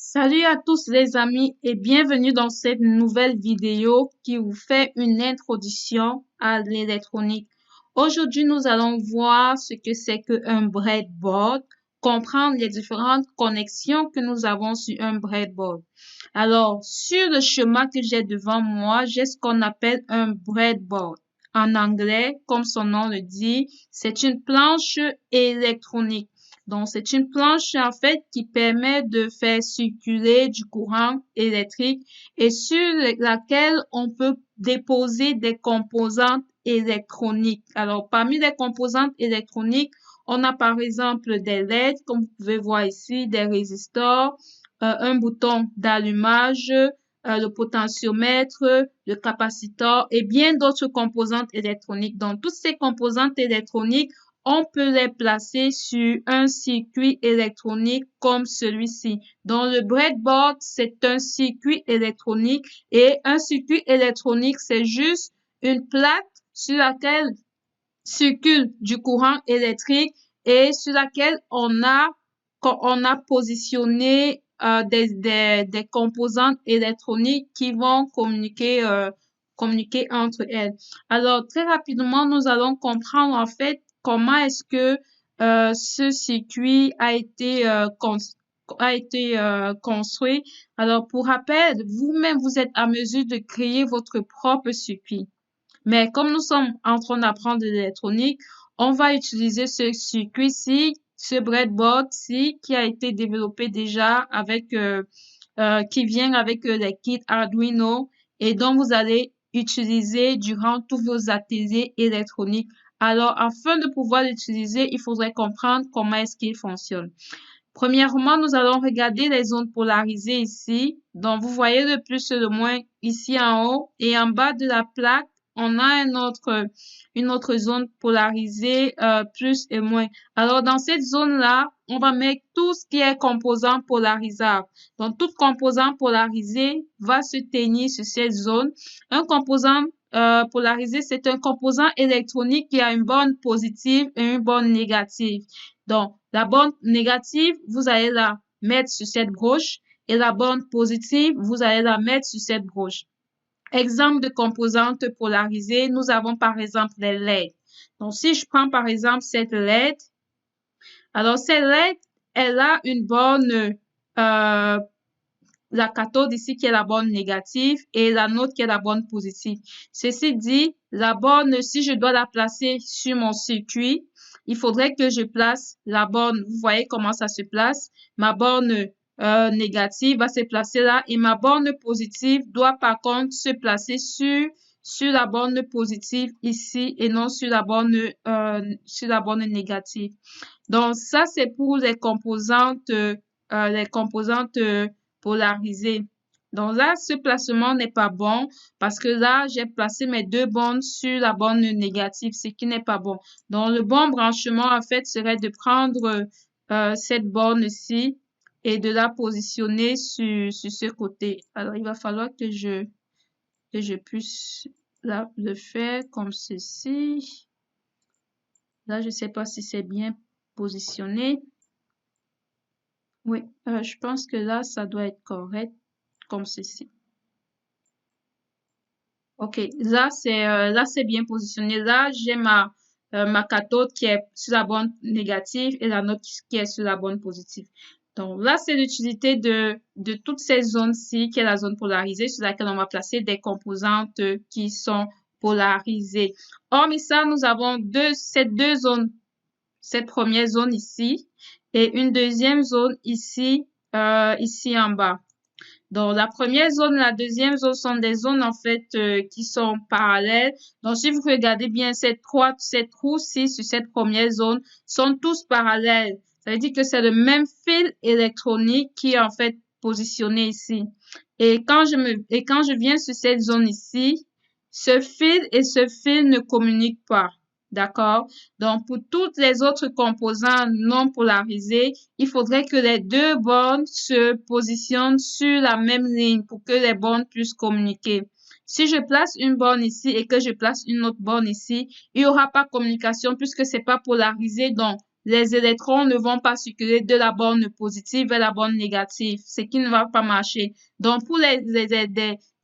Salut à tous les amis et bienvenue dans cette nouvelle vidéo qui vous fait une introduction à l'électronique. Aujourd'hui, nous allons voir ce que c'est qu'un breadboard, comprendre les différentes connexions que nous avons sur un breadboard. Alors, sur le schéma que j'ai devant moi, j'ai ce qu'on appelle un breadboard. En anglais, comme son nom le dit, c'est une planche électronique. Donc, c'est une planche, en fait, qui permet de faire circuler du courant électrique et sur laquelle on peut déposer des composantes électroniques. Alors, parmi les composantes électroniques, on a par exemple des LED, comme vous pouvez voir ici, des résistors, un bouton d'allumage, le potentiomètre, le capaciteur et bien d'autres composantes électroniques. Donc, toutes ces composantes électroniques, on peut les placer sur un circuit électronique comme celui-ci. Donc, le breadboard, c'est un circuit électronique et un circuit électronique, c'est juste une plaque sur laquelle circule du courant électrique et sur laquelle on a positionné des composantes électroniques qui vont communiquer entre elles. Alors, très rapidement, nous allons comprendre en fait comment est-ce que ce circuit a été construit. Alors, pour rappel, vous-même, vous êtes à mesure de créer votre propre circuit. Mais comme nous sommes en train d'apprendre de l'électronique, on va utiliser ce circuit-ci, ce breadboard-ci, qui a été développé déjà avec, qui vient avec les kits Arduino et dont vous allez utiliser durant tous vos ateliers électroniques. Alors, afin de pouvoir l'utiliser, il faudrait comprendre comment est-ce qu'il fonctionne. Premièrement, nous allons regarder les zones polarisées ici. Donc, vous voyez le plus et le moins ici en haut et en bas de la plaque, on a une autre zone polarisée, plus et moins. Alors, dans cette zone-là, on va mettre tout ce qui est composant polarisable. Donc, tout composant polarisé va se tenir sur cette zone. Un composant polarisé, c'est un composant électronique qui a une borne positive et une borne négative. Donc, la borne négative, vous allez la mettre sur cette broche et la borne positive, vous allez la mettre sur cette broche. Exemple de composantes polarisées, nous avons par exemple les LED. Donc, si je prends par exemple cette LED, alors cette LED, elle a une borne, la cathode ici qui est la borne négative et la nôtre qui est la borne positive. Ceci dit, la borne, si je dois la placer sur mon circuit, il faudrait que je place la borne, vous voyez comment ça se place, ma borne négative va se placer là et ma borne positive doit par contre se placer sur la borne positive ici et non sur la borne négative. Donc ça c'est pour les composantes polarisées. Donc là, ce placement n'est pas bon parce que là, j'ai placé mes deux bornes sur la borne négative, ce qui n'est pas bon. Donc, le bon branchement, en fait, serait de prendre cette borne-ci et de la positionner sur ce côté. Alors, il va falloir que je puisse le faire comme ceci. Là, je ne sais pas si c'est bien positionné. Oui, je pense que là, ça doit être correct comme ceci. Ok, là c'est bien positionné. Là, j'ai ma cathode qui est sur la borne négative et la nôtre qui est sur la borne positive. Donc là, c'est l'utilité de toutes ces zones-ci, qui est la zone polarisée, sur laquelle on va placer des composantes qui sont polarisées. Hormis ça, nous avons ces deux zones, cette première zone ici et une deuxième zone ici, ici en bas. Donc, la première zone, la deuxième zone sont des zones, en fait, qui sont parallèles. Donc, si vous regardez bien cette roue-ci sur cette première zone, sont tous parallèles. Ça veut dire que c'est le même fil électronique qui est, en fait, positionné ici. Et quand je viens sur cette zone ici, ce fil et ce fil ne communiquent pas. D'accord? Donc, pour toutes les autres composants non polarisés, il faudrait que les deux bornes se positionnent sur la même ligne pour que les bornes puissent communiquer. Si je place une borne ici et que je place une autre borne ici, il n'y aura pas de communication puisque c'est pas polarisé. Donc, les électrons ne vont pas circuler de la borne positive vers la borne négative, ce qui ne va pas marcher. Donc, pour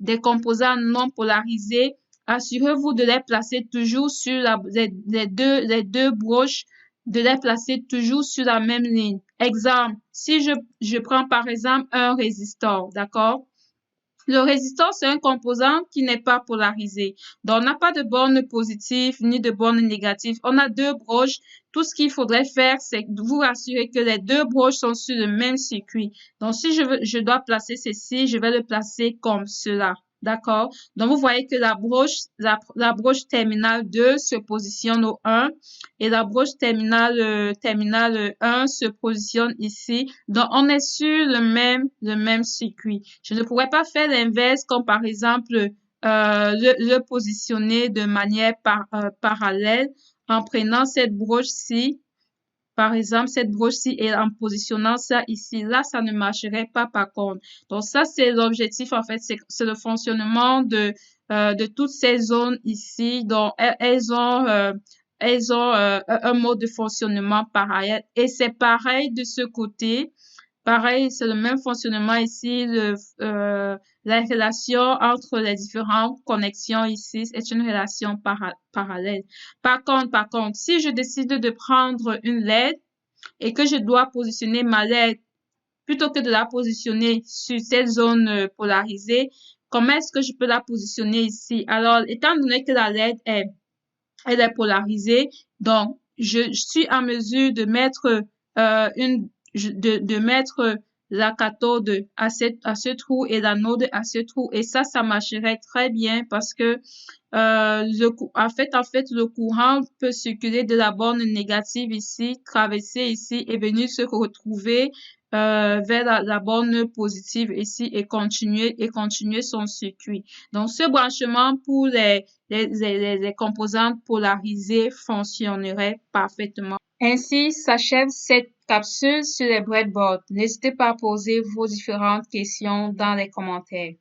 des composants non polarisés, assurez-vous de les placer toujours sur les deux broches, de les placer toujours sur la même ligne. Exemple, si je prends par exemple un résistor, d'accord? Le résistor, c'est un composant qui n'est pas polarisé. Donc, on n'a pas de borne positive ni de borne négative. On a deux broches. Tout ce qu'il faudrait faire, c'est vous rassurer que les deux broches sont sur le même circuit. Donc, si je dois placer ceci, je vais le placer comme cela. D'accord? Donc, vous voyez que la broche terminale 2 se positionne au 1 et la broche terminale 1 se positionne ici. Donc, on est sur le même circuit. Je ne pourrais pas faire l'inverse comme par exemple le positionner de manière parallèle en prenant cette broche-ci. Par exemple, cette broche-ci et en positionnant ça ici, là, ça ne marcherait pas par contre. Donc, ça, c'est l'objectif, en fait, c'est le fonctionnement de toutes ces zones ici. Donc, elles ont un mode de fonctionnement pareil. Et c'est pareil de ce côté. Pareil, c'est le même fonctionnement ici. La relation entre les différentes connexions ici est une relation parallèle. Par contre, si je décide de prendre une LED et que je dois positionner ma LED plutôt que de la positionner sur cette zone polarisée, comment est-ce que je peux la positionner ici? Alors, étant donné que la LED elle est polarisée, donc je suis en mesure de mettre de mettre la cathode à ce trou et l'anode à ce trou et ça marcherait très bien parce que en fait le courant peut circuler de la borne négative ici, traverser ici et venir se retrouver vers la borne positive ici et continuer son circuit. Donc ce branchement pour les composantes polarisées fonctionnerait parfaitement. Ainsi s'achève cette capsule sur les breadboards. N'hésitez pas à poser vos différentes questions dans les commentaires.